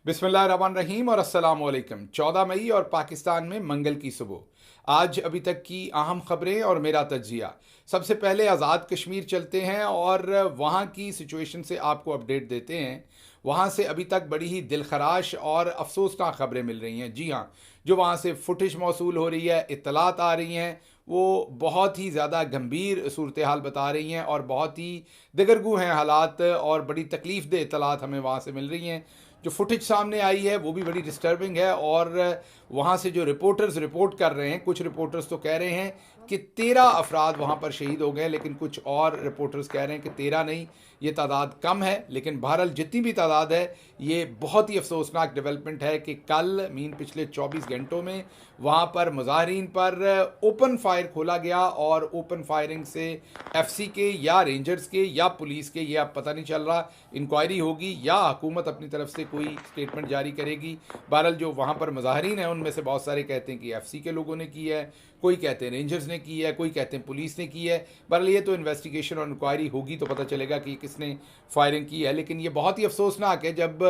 बिस्मिल्लाहिर्रहमानिर्रहीम और अस्सलाम वालेकुम। 14 मई और पाकिस्तान में मंगल की सुबह। आज अभी तक की अहम खबरें और मेरा तज्जिया। सबसे पहले आज़ाद कश्मीर चलते हैं और वहाँ की सिचुएशन से आपको अपडेट देते हैं। वहाँ से अभी तक बड़ी ही दिलखराश और अफसोसनाक खबरें मिल रही हैं। जी हाँ, जो वहाँ से फुटेज मौसूल हो रही है, इत्तलात आ रही हैं, वो बहुत ही ज़्यादा गंभीर सूरत हाल बता रही हैं और बहुत ही दिगरगू हैं हालात और बड़ी तकलीफ़ दह इत्तलात हमें वहाँ से मिल रही हैं। जो फुटेज सामने आई है वो भी बड़ी डिस्टर्बिंग है और वहाँ से जो रिपोर्टर्स रिपोर्ट कर रहे हैं, कुछ रिपोर्टर्स तो कह रहे हैं कि 13 अफराद वहाँ पर शहीद हो गए, लेकिन कुछ और रिपोर्टर्स कह रहे हैं कि 13 नहीं, ये तादाद कम है। लेकिन बहरहाल जितनी भी तादाद है, ये बहुत ही अफसोसनाक डेवलपमेंट है कि कल पिछले 24 घंटों में वहाँ पर मुजाहरीन पर ओपन फायर खोला गया और ओपन फायरिंग से एफसी के या रेंजर्स के या पुलिस के, ये अब पता नहीं चल रहा, इंक्वायरी होगी या हुकूमत अपनी तरफ से कोई स्टेटमेंट जारी करेगी। बहरहाल जो वहाँ पर मुजाहरीन हैं उनमें से बहुत सारे कहते हैं कि एफसी के लोगों ने की है, कोई कहते हैं रेंजर्स ने की है, कोई कहते हैं पुलिस ने की है। बहरहाल ये तो इन्वेस्टिगेशन और इंक्वायरी होगी तो पता चलेगा कि किसने फायरिंग की है। लेकिन ये बहुत ही अफसोसनाक है जब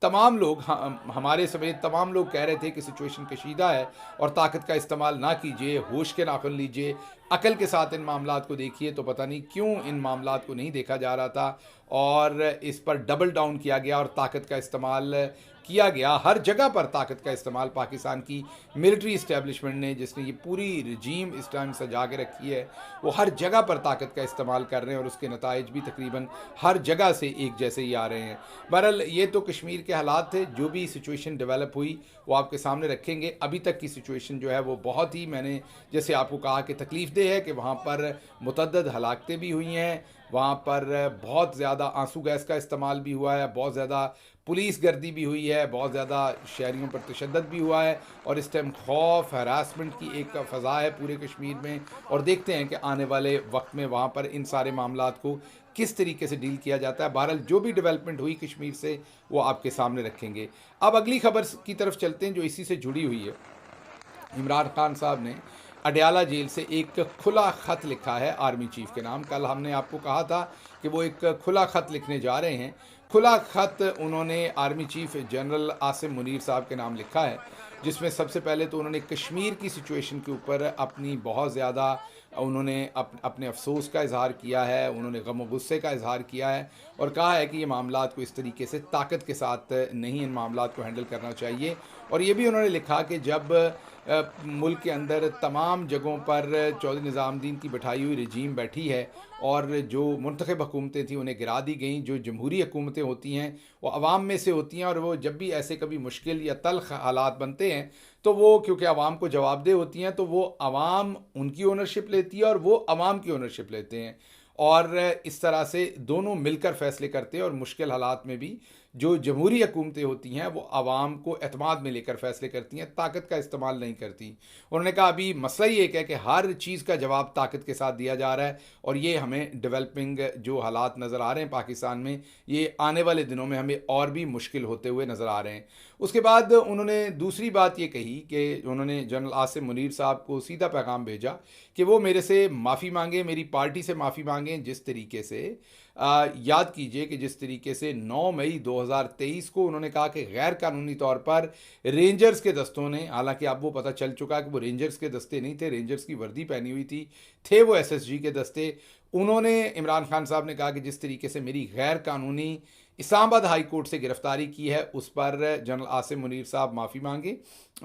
तमाम लोग, हमारे समेत तमाम लोग कह रहे थे कि सिचुएशन कशीदा है और ताकत का इस्तेमाल ना कीजिए, होश के नाखुन लीजिए, अकल के साथ इन मामलात को देखिए। तो पता नहीं क्यों इन मामलात को नहीं देखा जा रहा था और इस पर डबल डाउन किया गया और ताकत का इस्तेमाल किया गया। हर जगह पर ताकत का इस्तेमाल पाकिस्तान की मिलिट्री इस्टेब्लिशमेंट ने, जिसने ये पूरी रजीम इस टाइम सजा के रखी है, वो हर जगह पर ताकत का इस्तेमाल कर रहे हैं और उसके नताइज भी तकरीबन हर जगह से एक जैसे ही आ रहे हैं। बहरहाल ये तो कश्मीर के हालात थे, जो भी सिचुएशन डेवलप हुई वो आपके सामने रखेंगे। अभी तक की सिचुएशन जो है वो बहुत ही, मैंने जैसे आपको कहा कि तकलीफ़ दे है कि वहाँ पर मुतअद्दिद हलाकतें भी हुई हैं, वहाँ पर बहुत ज़्यादा आंसू गैस का इस्तेमाल भी हुआ है, बहुत ज़्यादा पुलिस गर्दी भी हुई है, बहुत ज़्यादा शहरियों पर तशद्दुद भी हुआ है और इस टाइम खौफ, हरासमेंट की एक फ़ज़ा है पूरे कश्मीर में। और देखते हैं कि आने वाले वक्त में वहाँ पर इन सारे मामलात को किस तरीके से डील किया जाता है। बहरहाल जो भी डेवलपमेंट हुई कश्मीर से वो आपके सामने रखेंगे। अब अगली खबर की तरफ चलते हैं जो इसी से जुड़ी हुई है। इमरान खान साहब ने अडयाला जेल से एक खुला ख़त लिखा है आर्मी चीफ के नाम। कल हमने आपको कहा था कि वो एक खुला ख़त लिखने जा रहे हैं। खुला ख़त उन्होंने army chief general Asim Munir साहब के नाम लिखा है, जिसमें सबसे पहले तो उन्होंने कश्मीर की सिचुएशन के ऊपर अपनी बहुत ज़्यादा उन्होंने अपने अफसोस का इजहार किया है, उन्होंने गम व गुस्से का इजहार किया है और कहा है कि ये मामलात को इस तरीके से ताकत के साथ नहीं, इन मामलात को हैंडल करना चाहिए। और ये भी उन्होंने लिखा कि जब मुल्क के अंदर तमाम जगहों पर चौधरी निज़ामुद्दीन की बिठाई हुई रजीम बैठी है और जो मुंतखब हुकूमतें थी उन्हें गिरा दी गई, जो जमहूरी हुकूमतें होती हैं वो अवाम में से होती हैं और वो जब भी ऐसे कभी मुश्किल या तल्ख हालात बनते हैं तो वो, क्योंकि अवाम को जवाबदेह होती हैं, तो वो अवाम उनकी ओनरशिप लेती है और वो अवाम की ओनरशिप लेते हैं और इस तरह से दोनों मिलकर फ़ैसले करते हैं। और मुश्किल हालात में भी जो जमहूरी हुकूमतें होती हैं वो आवाम को एतमाद में लेकर फ़ैसले करती हैं, ताकत का इस्तेमाल नहीं करती। उन्होंने कहा अभी मसला ही एक है कि हर चीज़ का जवाब ताकत के साथ दिया जा रहा है और ये हमें डेवलपिंग जो हालात नज़र आ रहे हैं पाकिस्तान में, ये आने वाले दिनों में हमें और भी मुश्किल होते हुए नज़र आ रहे हैं। उसके बाद उन्होंने दूसरी बात ये कही कि उन्होंने जनरल आसिम मुनीर साहब को सीधा पैगाम भेजा कि वो मेरे से माफ़ी मांगे, मेरी पार्टी से माफ़ी मांगें। जिस तरीके से याद कीजिए कि जिस तरीके से 9 मई 2023 को उन्होंने कहा कि गैर कानूनी तौर पर रेंजर्स के दस्तों ने, हालांकि अब वो पता चल चुका कि वो रेंजर्स के दस्ते नहीं थे, रेंजर्स की वर्दी पहनी हुई थी, थे वो एसएसजी के दस्ते। उन्होंने, इमरान खान साहब ने कहा कि जिस तरीके से मेरी गैर कानूनी इस्लामाबाद हाई कोर्ट से गिरफ्तारी की है उस पर जनरल आसिम मुनीर साहब माफ़ी मांगे,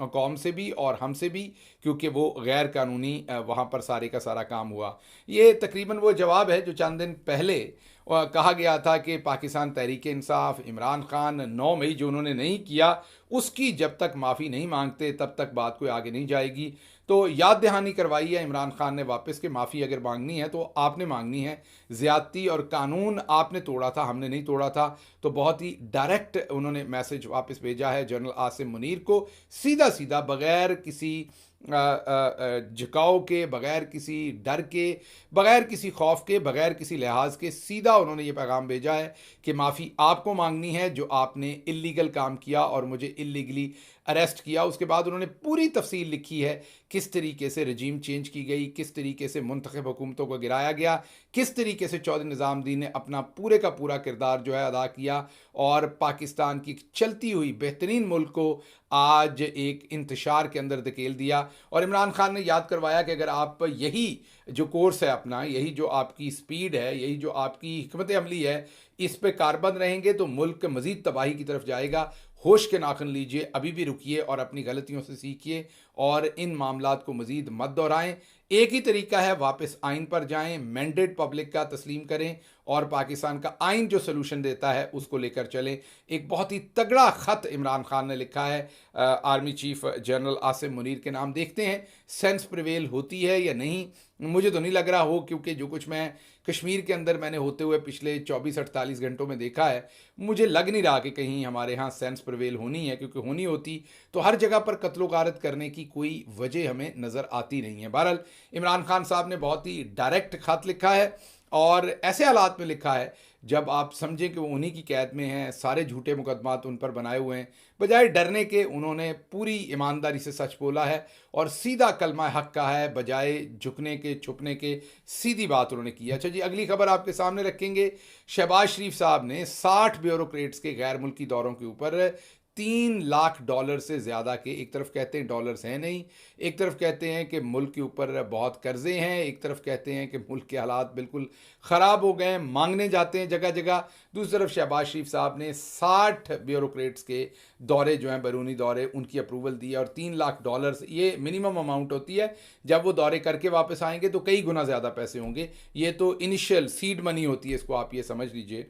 कौम से भी और हमसे भी, क्योंकि वो गैर कानूनी वहाँ पर सारे का सारा काम हुआ। ये तकरीबन वो जवाब है जो चंद दिन पहले कहा गया था कि पाकिस्तान तहरीक इंसाफ, इमरान खान 9 मई जो उन्होंने नहीं किया उसकी जब तक माफ़ी नहीं मांगते तब तक बात कोई आगे नहीं जाएगी। तो याद दहानी करवाई है इमरान खान ने वापस कि माफ़ी अगर मांगनी है तो आपने मांगनी है, ज़्यादती और कानून आपने तोड़ा था, हमने नहीं तोड़ा था। तो बहुत ही डायरेक्ट उन्होंने मैसेज वापस भेजा है जनरल आसिम मुनीर को, सीधा सीधा, बग़ैर किसी झुकाव के, बग़ैर किसी डर के, बग़ैर किसी खौफ के, बग़ैर किसी लिहाज के, सीधा उन्होंने ये पैगाम भेजा है कि माफ़ी आपको मांगनी है जो आपने इल्लीगल काम किया और मुझे इलीगली अरेस्ट किया। उसके बाद उन्होंने पूरी तफसील लिखी है, किस तरीके से रजीम चेंज की गई, किस तरीके से मुंतखब हुकूमतों को गिराया गया, किस तरीके से चौधरी निज़ामुद्दीन ने अपना पूरे का पूरा किरदार जो है अदा किया और पाकिस्तान की चलती हुई बेहतरीन मुल्क को आज एक इंतशार के अंदर धकेल दिया। और इमरान खान ने याद करवाया कि अगर आप यही जो कोर्स है अपना, यही जो आपकी स्पीड है, यही जो आपकी हिकमत अमली है, इस पे कारबंद रहेंगे तो मुल्क मज़ीद तबाही की तरफ जाएगा। होश के नाखन लीजिए, अभी भी रुकिए और अपनी गलतियों से सीखिए और इन मामलात को मज़ीद मत दोहराएं। एक ही तरीका है, वापस आइन पर जाएं, मैंडेट पब्लिक का तस्लीम करें और पाकिस्तान का आइन जो सलूशन देता है उसको लेकर चलें। एक बहुत ही तगड़ा ख़त इमरान खान ने लिखा है army chief general Asim Munir के नाम। देखते हैं सेंस प्रिवेल होती है या नहीं। मुझे तो नहीं लग रहा हो, क्योंकि जो कुछ मैं कश्मीर के अंदर मैंने होते हुए पिछले 24-48 घंटों में देखा है, मुझे लग नहीं रहा कि कहीं हमारे यहाँ सेंस प्रिवेल होनी है, क्योंकि होनी होती तो हर जगह पर कत्लो गारत करने की कोई वजह हमें नज़र आती नहीं है। बहरहाल इमरान खान साहब ने बहुत ही डायरेक्ट ख़त लिखा है और ऐसे हालात में लिखा है जब आप समझें कि वो उन्हीं की कैद में हैं, सारे झूठे मुकदमात उन पर बनाए हुए हैं। बजाय डरने के उन्होंने पूरी ईमानदारी से सच बोला है और सीधा कलमा हक का है, बजाय झुकने के छुपने के सीधी बात उन्होंने की। अच्छा जी, अगली खबर आपके सामने रखेंगे। शहबाज शरीफ साहब ने 60 ब्यूरोक्रेट्स के गैर मुल्की दौरों के ऊपर $3 लाख से ज़्यादा के, एक तरफ कहते हैं डॉलर्स हैं नहीं, एक तरफ कहते हैं कि मुल्क के ऊपर बहुत कर्जे हैं, एक तरफ कहते हैं कि मुल्क के हालात बिल्कुल ख़राब हो गए हैं, मांगने जाते हैं जगह जगह। दूसरी तरफ शहबाज शरीफ साहब ने 60 ब्यूरोक्रेट्स के दौरे जो हैं, बैरूनी दौरे, उनकी अप्रूवल दी है और $3 लाख ये मिनिमम अमाउंट होती है। जब वो दौरे करके वापस आएंगे तो कई गुना ज़्यादा पैसे होंगे। ये तो इनिशियल सीड मनी होती है, इसको आप ये समझ लीजिए।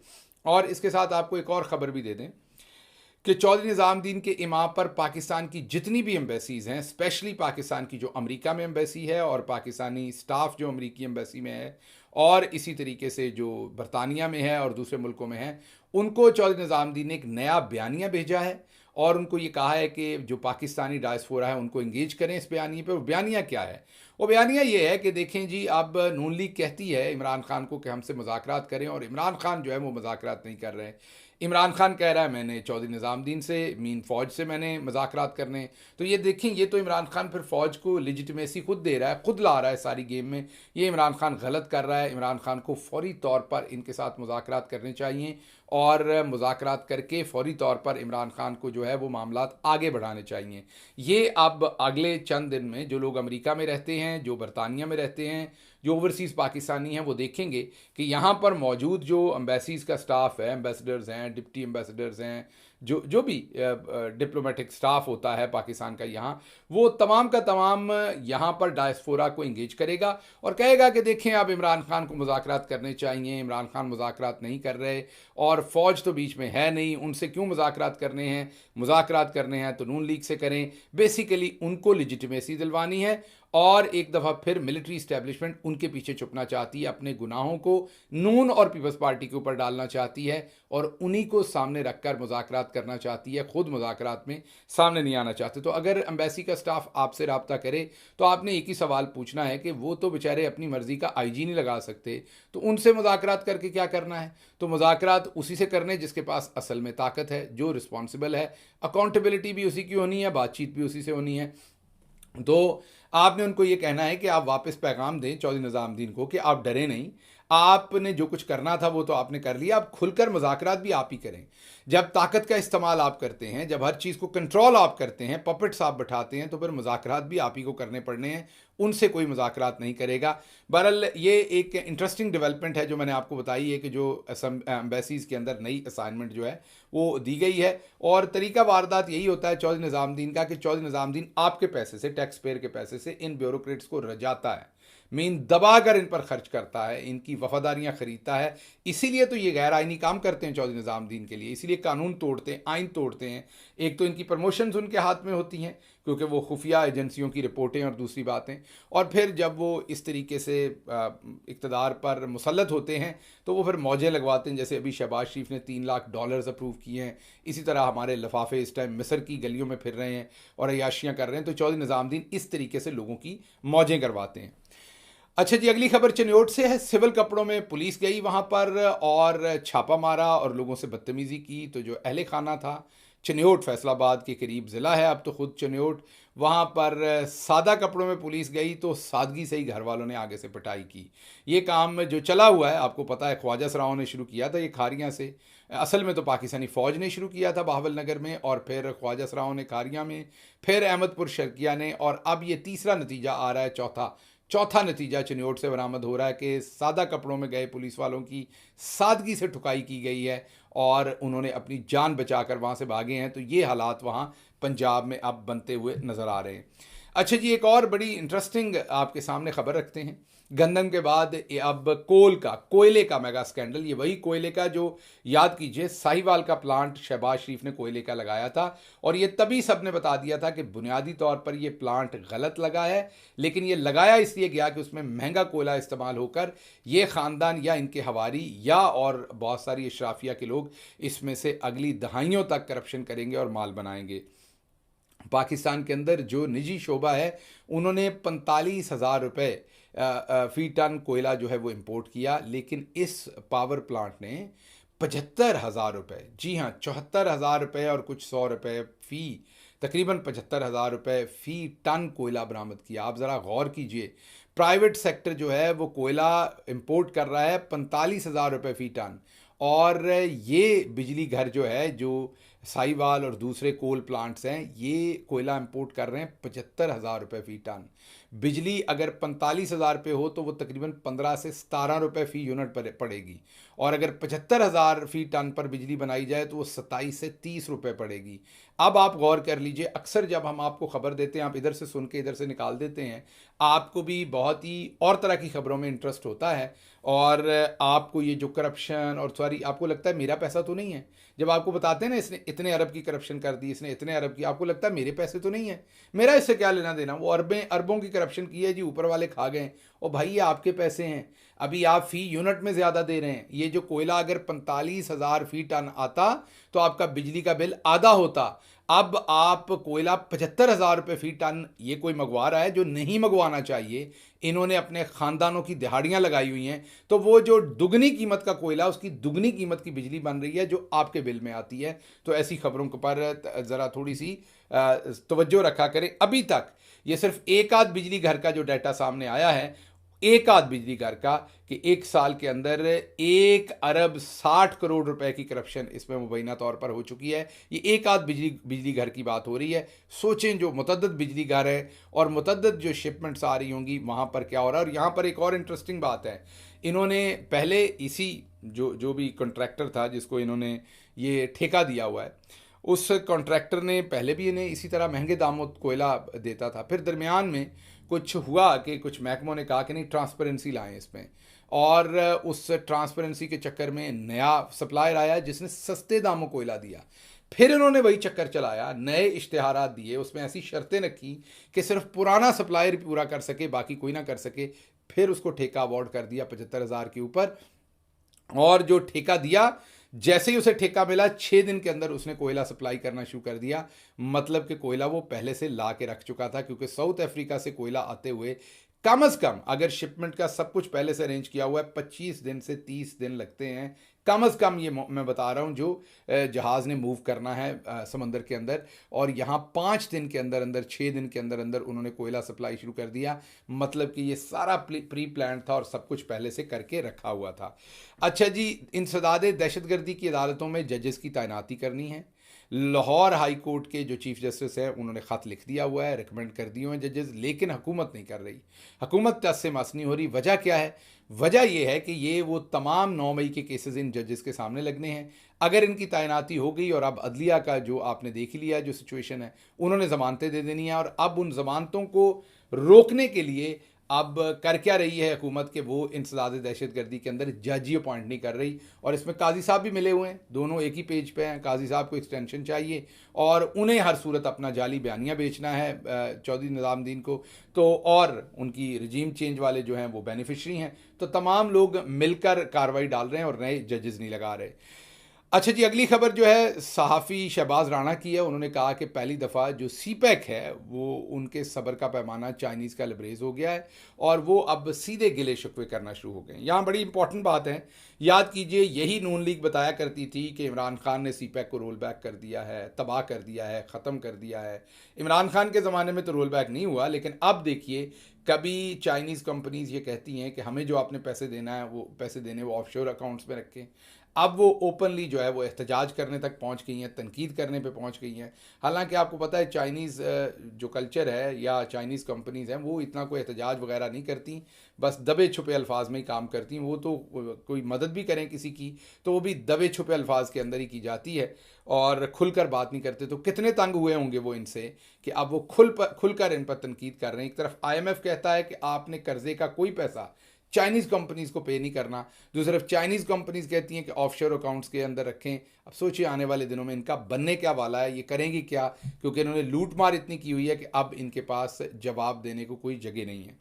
और इसके साथ आपको एक और ख़बर भी दे दें कि चौधरी निज़ामुद्दीन के इमा पर पाकिस्तान की जितनी भी एम्बेसीज़ हैं, स्पेशली पाकिस्तान की जो अमेरिका में एम्बेसी है और पाकिस्तानी स्टाफ जो अमेरिकी एम्बेसी में है और इसी तरीके से जो बरतानिया में है और दूसरे मुल्कों में है, उनको चौधरी निज़ामुद्दीन ने एक नया बयानिया भेजा है और उनको ये कहा है कि जो पाकिस्तानी डायस्पोरा है उनको इंगेज करें इस बयानिए पे। वो बयानिया क्या है? वो बयानिया ये है कि देखें जी, अब नून लीग कहती है इमरान खान को कि हमसे मुज़ाकरात करें और इमरान खान जो है वो मुज़ाकरात नहीं कर रहे हैं। इमरान खान कह रहा है मैंने चौधरी निज़ामुद्दीन से, मीन फ़ौज से मैंने मुज़ाकरात करने। तो ये देखें, ये तो इमरान खान फिर फ़ौज को लेजिटिमेसी खुद दे रहा है, खुद ला रहा है सारी गेम में। ये इमरान खान गलत कर रहा है। इमरान खान को फौरी तौर पर इनके साथ मुज़ाकरात करने चाहिए और मुज़ाकरात करके फ़ौरी तौर पर इमरान खान को जो है वो मामलात आगे बढ़ाने चाहिए। ये अब अगले चंद दिन में जो लोग अमेरिका में रहते हैं, जो बरतानिया में रहते हैं, जो ओवरसीज़ पाकिस्तानी हैं, वो देखेंगे कि यहाँ पर मौजूद जो एम्बेसीज़ का स्टाफ है, एम्बेसडर्स हैं, डिप्टी एम्बेसडर्स हैं, जो भी डिप्लोमेटिक स्टाफ होता है पाकिस्तान का यहाँ, वो तमाम का तमाम यहाँ पर डायस्पोरा को इंगेज करेगा और कहेगा कि देखें, अब इमरान खान को मुज़ाकरात करने चाहिए, इमरान खान मुज़ाकरात नहीं कर रहे और फ़ौज तो बीच में है नहीं, उनसे क्यों मुज़ाकरात करने हैं? मुज़ाकरात करने हैं तो नून लीग से करें। बेसिकली उनको लेजिटिमेसी दिलवानी है और एक दफ़ा फिर मिलिट्री इस्टेब्लिशमेंट उनके पीछे छुपना चाहती है, अपने गुनाहों को नून और पीपल्स पार्टी के ऊपर डालना चाहती है और उन्हीं को सामने रखकर मुज़ाकरात करना चाहती है, खुद मुज़ाकरात में सामने नहीं आना चाहते। तो अगर एम्बेसी का स्टाफ आपसे रब्ता करे तो आपने एक ही सवाल पूछना है कि वो तो बेचारे अपनी मर्ज़ी का IG नहीं लगा सकते, तो उनसे मुज़ाकरात करके क्या करना है? तो मुज़ाकरात उसी से करने जिसके पास असल में ताकत है, जो रिस्पॉन्सिबल है। अकाउंटेबिलिटी भी उसी की होनी है, बातचीत भी उसी से होनी है। तो आपने उनको ये कहना है कि आप वापस पैगाम दें चौधरी निज़ामुद्दीन को कि आप डरे नहीं, आपने जो कुछ करना था वो तो आपने कर लिया, अब खुलकर मुज़ाकरात भी आप ही करें। जब ताकत का इस्तेमाल आप करते हैं, जब हर चीज़ को कंट्रोल आप करते हैं, पपेट्स आप बैठाते हैं, तो फिर मुज़ाकरात भी आप ही को करने पड़ने हैं, उनसे कोई मुज़ाकरात नहीं करेगा। बहरहाल ये एक इंटरेस्टिंग डेवलपमेंट है जो मैंने आपको बताई है कि जो एम्बेसीज़ के अंदर नई असाइनमेंट जो है वो दी गई है और तरीका वारदात यही होता है चौधरी निज़ामुद्दीन का कि चौधरी निज़ामुद्दीन आपके पैसे से, टैक्स पेयर के पैसे से इन ब्यूरोक्रेट्स को रजाता है, मीन दबाकर इन पर खर्च करता है, इनकी वफादारियां खरीदता है। इसीलिए तो ये गैर आइनी काम करते हैं चौधरी निज़ामुद्दीन के लिए, इसीलिए कानून तोड़ते हैं, आइन तोड़ते हैं। एक तो इनकी प्रमोशंस उनके हाथ में होती हैं क्योंकि वो खुफिया एजेंसियों की रिपोर्टें और दूसरी बातें, और फिर जब वो इस तरीके से इक़्तिदार पर मुसल्लत होते हैं तो वो फिर मौजें लगवाते हैं। जैसे अभी शहबाज शरीफ ने $3 लाख अप्रूव किए हैं, इसी तरह हमारे लिफाफे इस टाइम मिस्र की गलियों में फिर रहे हैं और अय्याशियाँ कर रहे हैं। तो चौधरी निज़ामुद्दीन इस तरीके से लोगों की मौजें करवाते हैं। अच्छा जी, अगली खबर चिन्योट से है। सिविल कपड़ों में पुलिस गई वहाँ पर और छापा मारा और लोगों से बदतमीज़ी की। तो जो अहले खाना था, चनियोट फैसलाबाद के करीब ज़िला है अब तो खुद चनियोट, वहाँ पर सादा कपड़ों में पुलिस गई तो सादगी से ही घर वालों ने आगे से पिटाई की। ये काम जो चला हुआ है आपको पता है, ख्वाजा सराओं ने शुरू किया था ये खारियाँ से। असल में तो पाकिस्तानी फ़ौज ने शुरू किया था बहावल नगर में, और फिर ख्वाजा सराओं ने खारियाँ में, फिर अहमदपुर शर्किया ने, और अब ये तीसरा नतीजा आ रहा है, चौथा नतीजा चनियोट से बरामद हो रहा है कि सादा कपड़ों में गए पुलिस वालों की सादगी से ठुकाई की गई है और उन्होंने अपनी जान बचाकर वहाँ से भागे हैं। तो ये हालात वहाँ पंजाब में अब बनते हुए नज़र आ रहे हैं। अच्छा जी, एक और बड़ी इंटरेस्टिंग आपके सामने खबर रखते हैं। गंदम के बाद अब कोयले का मेगा स्कैंडल, ये वही कोयले का जो, याद कीजिए, साहिवाल का प्लांट शहबाज शरीफ ने कोयले का लगाया था, और ये तभी सबने बता दिया था कि बुनियादी तौर पर ये प्लांट गलत लगा है, लेकिन ये लगाया इसलिए गया कि उसमें महंगा कोयला इस्तेमाल होकर ये ख़ानदान या इनके हवारी या और बहुत सारी अशराफिया के लोग इसमें से अगली दहाइयों तक करप्शन करेंगे और माल बनाएंगे। पाकिस्तान के अंदर जो निजी शोबा है उन्होंने 45,000 रुपये फ़ी टन कोयला जो है वो इंपोर्ट किया, लेकिन इस पावर प्लांट ने 75,000 रुपये, जी हाँ 74,000 रुपये और कुछ 100 रुपये फ़ी, तकरीबन 75,000 रुपये फ़ी टन कोयला बरामद किया। आप ज़रा गौर कीजिए, प्राइवेट सेक्टर जो है वो कोयला इंपोर्ट कर रहा है 45,000 रुपये फ़ी टन, और ये बिजली घर जो है, जो साहिवाल और दूसरे कोल प्लांट्स हैं, ये कोयला इंपोर्ट कर रहे हैं 75,000 रुपये फ़ी टन। बिजली अगर 45,000 रुपये हो तो वो तकरीबन 15 से 17 रुपये फ़ी यूनिट पर पड़ेगी, और अगर 75,000 फ़ी टन पर बिजली बनाई जाए तो वो 27 से 30 रुपये पड़ेगी। अब आप गौर कर लीजिए, अक्सर जब हम आपको खबर देते हैं आप इधर से सुन के इधर से निकाल देते हैं, आपको भी बहुत ही और तरह की खबरों में इंटरेस्ट होता है, और आपको ये जो करप्शन और सॉरी आपको लगता है मेरा पैसा तो नहीं है। जब आपको बताते हैं ना इसने इतने अरब की करप्शन कर दी, इसने इतने अरब की, आपको लगता है मेरे पैसे तो नहीं है, मेरा इससे क्या लेना देना, वो अरबों की करप्शन की है जी, ऊपर वाले खा गए। और भाई ये आपके पैसे हैं, अभी आप फ़ी यूनिट में ज़्यादा दे रहे हैं। ये जो कोयला अगर 45,000 फ़ी टन आता तो आपका बिजली का बिल आधा होता। अब आप कोयला 75,000 रुपये फ़ी टन ये कोई मंगवा रहा है जो नहीं मंगवाना चाहिए। इन्होंने अपने ख़ानदानों की दिहाड़ियाँ लगाई हुई हैं, तो वो जो दुगनी कीमत का कोयला, उसकी दुगनी कीमत की बिजली बन रही है जो आपके बिल में आती है। तो ऐसी खबरों के पर ज़रा थोड़ी सी तवज्जो रखा करें। अभी तक ये सिर्फ एक आध बिजली घर का जो डाटा सामने आया है, एक आध बिजली घर का, कि एक साल के अंदर 1 अरब 60 करोड़ रुपए की करप्शन इसमें मुबैना तौर पर हो चुकी है। ये एक आध बिजली घर की बात हो रही है। सोचें जो मुतद्दद बिजली घर है और मुतद्दद जो शिपमेंट्स आ रही होंगी वहाँ पर क्या हो रहा है। और यहाँ पर एक और इंटरेस्टिंग बात है, इन्होंने पहले इसी जो भी कॉन्ट्रैक्टर था जिसको इन्होंने ये ठेका दिया हुआ है, उस कॉन्ट्रैक्टर ने पहले भी इन्हें इसी तरह महंगे दामों कोयला देता था। फिर दरमियान में कुछ हुआ कि कुछ महकमों ने कहा कि नहीं, ट्रांसपेरेंसी लाएं इसमें, और उस ट्रांसपेरेंसी के चक्कर में नया सप्लायर आया जिसने सस्ते दामों कोयला दिया। फिर इन्होंने वही चक्कर चलाया, नए इश्तिहारात दिए, उसमें ऐसी शर्तें रखी कि सिर्फ पुराना सप्लायर पूरा कर सके, बाकी कोई ना कर सके। फिर उसको ठेका अवार्ड कर दिया 75,000 के ऊपर, और जो ठेका दिया, जैसे ही उसे ठेका मिला 6 दिन के अंदर उसने कोयला सप्लाई करना शुरू कर दिया। मतलब कि कोयला वो पहले से ला के रख चुका था, क्योंकि साउथ अफ्रीका से कोयला आते हुए कम से कम, अगर शिपमेंट का सब कुछ पहले से अरेंज किया हुआ है, 25 दिन से 30 दिन लगते हैं कम से कम। ये मैं बता रहा हूँ जो जहाज़ ने मूव करना है समंदर के अंदर, और यहाँ 5 दिन के अंदर अंदर, 6 दिन के अंदर अंदर उन्होंने कोयला सप्लाई शुरू कर दिया। मतलब कि ये सारा प्री प्लान था और सब कुछ पहले से करके रखा हुआ था। अच्छा जी, इंसदाद दहशतगर्दी की अदालतों में जजेस की तैनाती करनी है। लाहौर हाई कोर्ट के जो चीफ जस्टिस हैं उन्होंने ख़त लिख दिया हुआ है, रिकमेंड कर दिए हुए हैं जजेस, लेकिन हुकूमत नहीं कर रही। हुकूमत टस से मस नहीं हो रही। वजह क्या है? वजह यह है कि ये वो तमाम 9 मई के केसेस इन जजेस के सामने लगने हैं। अगर इनकी तैनाती हो गई, और अब अदलिया का जो आपने देख ही लिया जो सिचुएशन है, उन्होंने ज़मानतें दे देनी है, और अब उन ज़मानतों को रोकने के लिए अब कर क्या रही है हुकूमत के, वो इंसदाद दहशतगर्दी के अंदर जज ही अपॉइंट नहीं कर रही। और इसमें काजी साहब भी मिले हुए हैं, दोनों एक ही पेज पे हैं। काजी साहब को एक्सटेंशन चाहिए और उन्हें हर सूरत अपना जाली बयानिया बेचना है चौधरी निज़ामुद्दीन को, तो और उनकी रजीम चेंज वाले जो हैं वो बेनिफिशरी हैं। तो तमाम लोग मिलकर कार्रवाई डाल रहे हैं और नए जजेस नहीं लगा रहे। अच्छा जी, अगली खबर जो है सहाफ़ी शहबाज राणा की है। उन्होंने कहा कि पहली दफ़ा जो सीपैक है वो उनके सब्र का पैमाना चाइनीज़ का लबरेज हो गया है और वो अब सीधे गिले शिकवे करना शुरू हो गए हैं। यहाँ बड़ी इंपॉर्टेंट बात है, याद कीजिए यही नून लीग बताया करती थी कि इमरान खान ने सीपैक को रोल बैक कर दिया है, तबाह कर दिया है, ख़त्म कर दिया है। इमरान खान के ज़माने में तो रोल बैक नहीं हुआ, लेकिन अब देखिए कभी चाइनीज़ कंपनीज़ ये कहती हैं कि हमें जो आपने पैसे देना है वो पैसे देने वो ऑफशोर अकाउंट्स में रखें। अब वो ओपनली जो है वो एहतजाज करने तक पहुंच गई हैं, तनकीद करने पे पहुंच गई हैं। हालांकि आपको पता है चाइनीज़ जो कल्चर है या चाइनीज़ कंपनीज़ हैं वो इतना कोई एहतजाज वगैरह नहीं करती, बस दबे छुपे अल्फाज में ही काम करती हैं। वो तो कोई मदद भी करें किसी की तो वो भी दबे छुपे अल्फाज के अंदर ही की जाती है और खुलकर बात नहीं करते। तो कितने तंग हुए होंगे वो इनसे कि अब वो खुलकर इन पर तनकीद कर रहे हैं। एक तरफ IMF कहता है कि आपने कर्जे का कोई पैसा चाइनीज़ कंपनीज़ को पे नहीं करना, दूसरी तरफ चाइनीज़ कंपनीज़ कहती हैं कि ऑफशोर अकाउंट्स के अंदर रखें। अब सोचिए आने वाले दिनों में इनका बनने क्या वाला है, ये करेंगी क्या, क्योंकि इन्होंने लूट मार इतनी की हुई है कि अब इनके पास जवाब देने को कोई जगह नहीं है।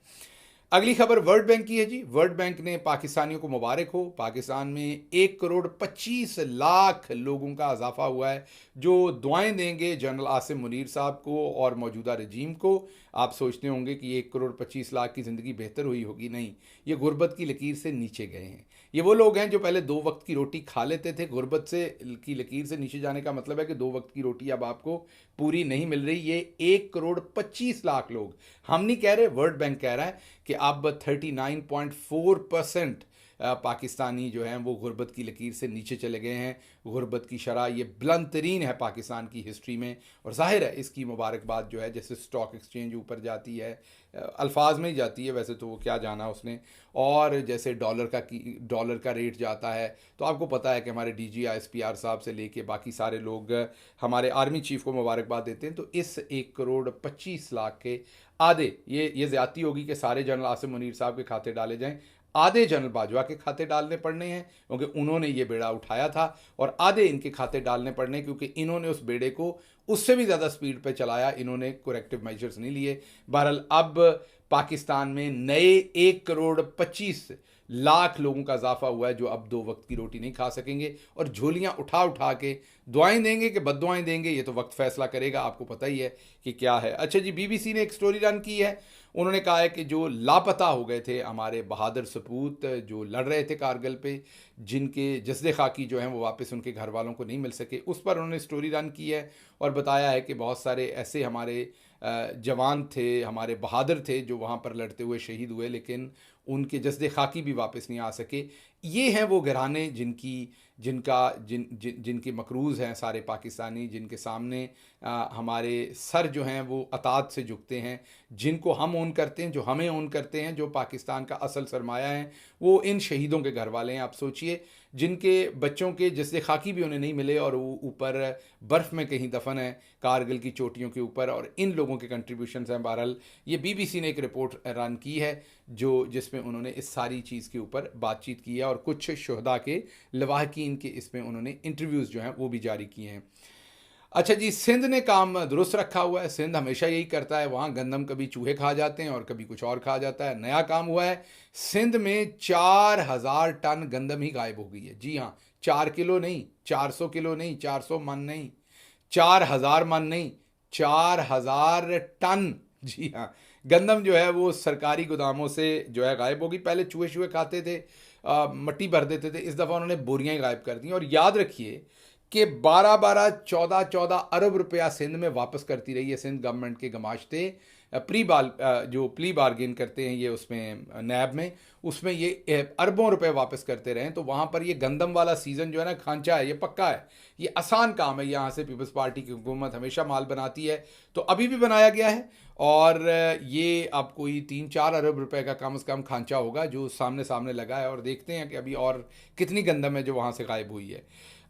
अगली खबर वर्ल्ड बैंक की है जी। वर्ल्ड बैंक ने पाकिस्तानियों को मुबारक हो, पाकिस्तान में 1 करोड़ 25 लाख लोगों का इजाफा हुआ है जो दुआएं देंगे जनरल आसिम मुनीर साहब को और मौजूदा रजीम को। आप सोचते होंगे कि 1 करोड़ 25 लाख की ज़िंदगी बेहतर हुई होगी, नहीं, ये गुर्बत की लकीर से नीचे गए हैं। ये वो लोग हैं जो पहले 2 वक्त की रोटी खा लेते थे। गुर्बत से की लकीर से नीचे जाने का मतलब है कि 2 वक्त की रोटी अब आपको पूरी नहीं मिल रही। ये 1 करोड़ 25 लाख लोग, हम नहीं कह रहे, वर्ल्ड बैंक कह रहा है कि अब 39.4% पाकिस्तानी जो हैं वो गुर्बत की लकीर से नीचे चले गए हैं। गुर्बत की शरह ये बुलंद तरीन है पाकिस्तान की हिस्ट्री में और जाहिर है इसकी मुबारकबाद जो है, जैसे स्टॉक एक्सचेंज ऊपर जाती है, अल्फाज में ही जाती है वैसे तो वो क्या जाना उसने, और जैसे डॉलर का रेट जाता है। तो आपको पता है कि हमारे DG ISPR साहब से लेके बाकी सारे लोग हमारे आर्मी चीफ को मुबारकबाद देते हैं। तो इस 1 करोड़ 25 लाख के आधे, ये ज़्यादती होगी कि सारे जनरल आसिम मुनीर साहब के खाते डाले जाएं, आधे जनरल बाजवा के खाते डालने पड़ने हैं क्योंकि उन्होंने ये बेड़ा उठाया था, और आधे इनके खाते डालने पड़ने क्योंकि इन्होंने उस बेड़े को उससे भी ज़्यादा स्पीड पे चलाया, इन्होंने कोरेक्टिव मेजर्स नहीं लिए। बहरहाल अब पाकिस्तान में नए 1 करोड़ 25 लाख लोगों का इजाफा हुआ है जो अब 2 वक्त की रोटी नहीं खा सकेंगे और झोलियां उठा उठा के दुआएं देंगे कि बद्दुआएं देंगे, ये तो वक्त फैसला करेगा, आपको पता ही है कि क्या है। अच्छा जी, BBC ने एक स्टोरी रन की है। उन्होंने कहा है कि जो लापता हो गए थे हमारे बहादुर सपूत जो लड़ रहे थे कारगिल पे, जिनके जस्दे खाकी जो हैं वो वापस उनके घर वालों को नहीं मिल सके, उस पर उन्होंने स्टोरी रन की है और बताया है कि बहुत सारे ऐसे हमारे जवान थे, हमारे बहादुर थे जो वहाँ पर लड़ते हुए शहीद हुए, लेकिन उनके जस्दे खाकी भी वापस नहीं आ सके। ये हैं वो घराने जिनके मकरूज़ हैं सारे पाकिस्तानी, जिनके सामने हमारे सर जो हैं वो अताद से झुकते हैं, जिनको हम ओन करते हैं, जो हमें ओन करते हैं, जो पाकिस्तान का असल सरमाया है, वो इन शहीदों के घर वाले हैं। आप सोचिए जिनके बच्चों के जैसे खाकी भी उन्हें नहीं मिले और वो ऊपर बर्फ़ में कहीं दफन है कारगिल की चोटियों के ऊपर, और इन लोगों के कंट्रीब्यूशंस हैं। बहरहाल ये BBC ने एक रिपोर्ट रन की है जिसमें उन्होंने इस सारी चीज़ के ऊपर बातचीत की है और कुछ शुहदा के लवाहकीन के इसमें उन्होंने इंटरव्यूज़ जो हैं वो भी जारी किए हैं। अच्छा जी, सिंध ने काम दुरुस्त रखा हुआ है। सिंध हमेशा यही करता है, वहाँ गंदम कभी चूहे खा जाते हैं और कभी कुछ और खा जाता है। नया काम हुआ है, सिंध में 4,000 टन गंदम ही गायब हो गई है। जी हाँ, 4 किलो नहीं, 400 किलो नहीं, 400 मन नहीं, 4,000 मन नहीं, 4,000 टन। जी हाँ, गंदम जो है वो सरकारी गोदामों से जो है गायब होगी। पहले चूहे चूहे खाते थे, मट्टी भर देते थे, इस दफ़ा उन्होंने बोरियां ही गायब कर दी। और याद रखिए कि 12-14 अरब रुपया सिंध में वापस करती रही है सिंध गवर्नमेंट के गमाश्ते। जो प्ली बार्गेन करते हैं ये उसमें नैब में, उसमें ये अरबों रुपए वापस करते रहे। तो वहाँ पर ये गंदम वाला सीज़न जो है ना, खांचा है, ये पक्का है, ये आसान काम है। यहाँ से पीपल्स पार्टी की हुकूमत हमेशा माल बनाती है, तो अभी भी बनाया गया है और ये अब कोई 3-4 अरब रुपए का कम से कम खांचा होगा जो सामने सामने लगा है। और देखते हैं कि अभी और कितनी गंदम है जो वहाँ से गायब हुई है।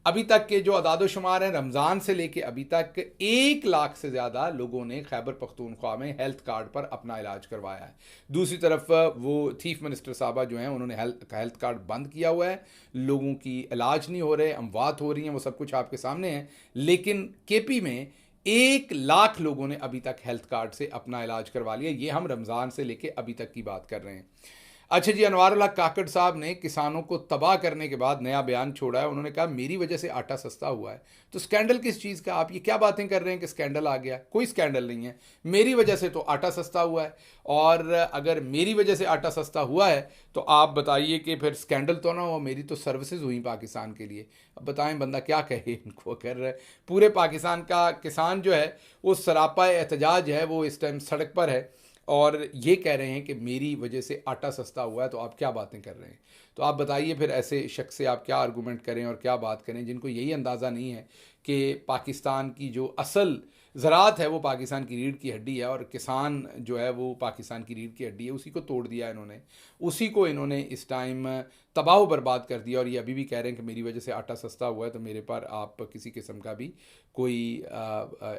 अभी तक के जो अदाद-ओ-शुमार हैं, रमज़ान से लेके अभी तक 1 लाख से ज़्यादा लोगों ने खैबर पख्तूनख्वा में हेल्थ कार्ड पर अपना इलाज करवाया है। दूसरी तरफ वो चीफ मिनिस्टर साहबा जो हैं उन्होंने हेल्थ कार्ड बंद किया हुआ है, लोगों की इलाज नहीं हो रहे, अमवात हो रही हैं, वो सब कुछ आपके सामने है। लेकिन KP में 1 लाख लोगों ने अभी तक हेल्थ कार्ड से अपना इलाज करवा लिया। ये हम रमज़ान से लेके अभी तक की बात कर रहे हैं। अच्छा जी, अनवारुल हक काकड़ साहब ने किसानों को तबाह करने के बाद नया बयान छोड़ा है। उन्होंने कहा मेरी वजह से आटा सस्ता हुआ है। तो स्कैंडल किस चीज़ का? आप ये क्या बातें कर रहे हैं कि स्कैंडल आ गया? कोई स्कैंडल नहीं है। मेरी वजह से तो आटा सस्ता हुआ है, और अगर मेरी वजह से आटा सस्ता हुआ है तो आप बताइए कि फिर स्कैंडल तो ना हो, मेरी तो सर्विसेज हुई पाकिस्तान के लिए। अब बताएं बंदा क्या कहे इनको। अगर पूरे पाकिस्तान का किसान जो है वो सरापा एहतजाज है, वो इस टाइम सड़क पर है और ये कह रहे हैं कि मेरी वजह से आटा सस्ता हुआ है, तो आप क्या बातें कर रहे हैं? तो आप बताइए फिर ऐसे शख्स से आप क्या आर्गूमेंट करें और क्या बात करें, जिनको यही अंदाज़ा नहीं है कि पाकिस्तान की जो असल ज़राअत है वो पाकिस्तान की रीढ़ की हड्डी है, और किसान जो है वो पाकिस्तान की रीढ़ की हड्डी है। उसी को तोड़ दिया इन्होंने, उसी को इन्होंने इस टाइम तबाह बर्बाद कर दिया, और ये अभी भी कह रहे हैं कि मेरी वजह से आटा सस्ता हुआ है, तो मेरे पर आप किसी किस्म का भी कोई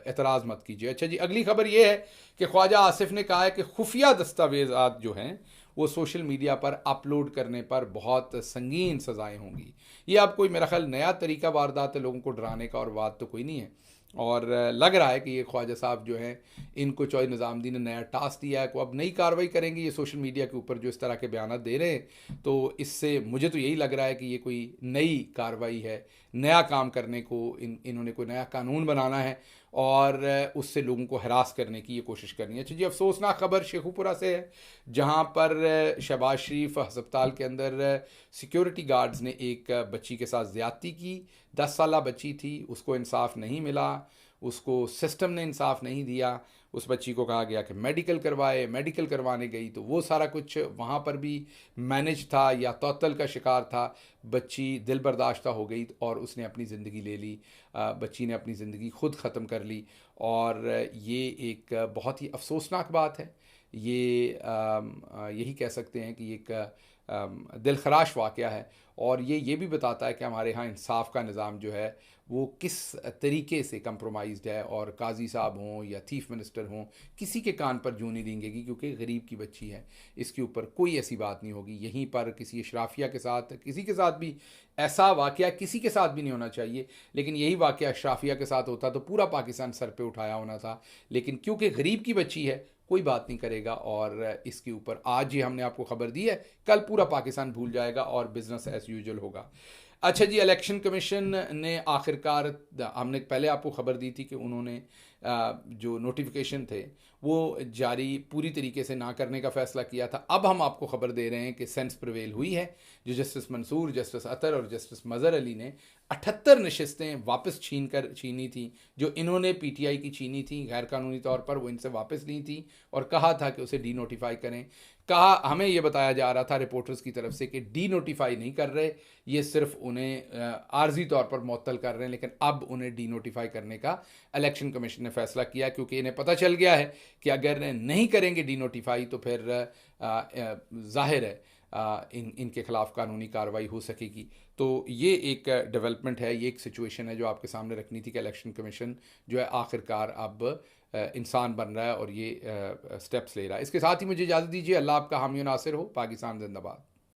एतराज़ मत कीजिए। अच्छा जी, अगली खबर ये है कि ख्वाजा आसिफ ने कहा है कि खुफिया दस्तावेज़ात जो हैं वो सोशल मीडिया पर अपलोड करने पर बहुत संगीन सज़ाएं होंगी। ये अब कोई मेरा ख्याल नया तरीका वारदात है लोगों को डराने का, और बात तो कोई नहीं है। और लग रहा है कि ये ख्वाजा साहब जो हैं, इनको चौधरी निज़ामुद्दीन ने नया टास्क दिया है, को अब नई कार्रवाई करेंगे ये सोशल मीडिया के ऊपर जो इस तरह के बयान दे रहे हैं। तो इससे मुझे तो यही लग रहा है कि ये कोई नई कार्रवाई है, नया काम करने को इन्होंने कोई नया कानून बनाना है और उससे लोगों को हरास करने की ये कोशिश करनी है। अच्छा जी, अफसोसनाक खबर शेखुपुरा से है, जहाँ पर शहबाज शरीफ अस्पताल के अंदर सिक्योरिटी गार्ड्स ने एक बच्ची के साथ ज़्यादती की। 10 साला बच्ची थी, उसको इंसाफ नहीं मिला, उसको सिस्टम ने इंसाफ नहीं दिया। उस बच्ची को कहा गया कि मेडिकल करवाए, मेडिकल करवाने गई तो वो सारा कुछ वहाँ पर भी मैनेज था या तौतल का शिकार था। बच्ची दिल बर्दाश्ता हो गई और उसने अपनी ज़िंदगी ले ली। बच्ची ने अपनी ज़िंदगी खुद ख़त्म कर ली, और ये एक बहुत ही अफसोसनाक बात है। ये यही कह सकते हैं कि एक दिल खराश वाक़या है, और ये भी बताता है कि हमारे यहाँ इंसाफ का निज़ाम जो है वो किस तरीके से कंप्रोमाइज़्ड है, और काजी साहब हों या चीफ मिनिस्टर हों, किसी के कान पर जूं नहीं देंगे क्योंकि गरीब की बच्ची है, इसके ऊपर कोई ऐसी बात नहीं होगी। यहीं पर किसी अशराफिया के साथ, किसी के साथ भी ऐसा वाक़या किसी के साथ भी नहीं होना चाहिए, लेकिन यही वाक़या अशराफिया के साथ होता तो पूरा पाकिस्तान सर पे उठाया होना था। लेकिन क्योंकि गरीब की बच्ची है, कोई बात नहीं करेगा, और इसके ऊपर आज ही हमने आपको खबर दी है, कल पूरा पाकिस्तान भूल जाएगा और बिजनेस एज यूजुअल होगा। अच्छा जी, इलेक्शन कमीशन ने आखिरकार, हमने पहले आपको खबर दी थी कि उन्होंने जो नोटिफिकेशन थे वो जारी पूरी तरीके से ना करने का फ़ैसला किया था। अब हम आपको खबर दे रहे हैं कि सेंस प्रिवेल हुई है। जो जस्टिस मंसूर, जस्टिस अतर और जस्टिस मज़हर अली ने 78 नशस्तें वापस छीनी थी, जो इन्होंने पीटीआई की छीनी थी गैर कानूनी तौर पर, वो इनसे वापस ली थी और कहा था कि उसे डी नोटिफाई करें। कहा, हमें ये बताया जा रहा था रिपोर्टर्स की तरफ से कि डी नोटिफाई नहीं कर रहे, ये सिर्फ उन्हें आर्जी तौर पर मुअत्तल कर रहे हैं, लेकिन अब उन्हें डी नोटिफाई करने का इलेक्शन कमीशन ने फैसला किया, क्योंकि इन्हें पता चल गया है कि अगर नहीं करेंगे डी नोटिफाई तो फिर जाहिर है इनके खिलाफ कानूनी कार्रवाई हो सकेगी। तो ये एक डेवलपमेंट है, ये एक सिचुएशन है जो आपके सामने रखनी थी कि इलेक्शन कमीशन जो है आखिरकार अब इंसान बन रहा है और ये स्टेप्स ले रहा है। इसके साथ ही मुझे इजाज़त दीजिए। अल्लाह आपका हामी नासिर हो। पाकिस्तान जिंदाबाद।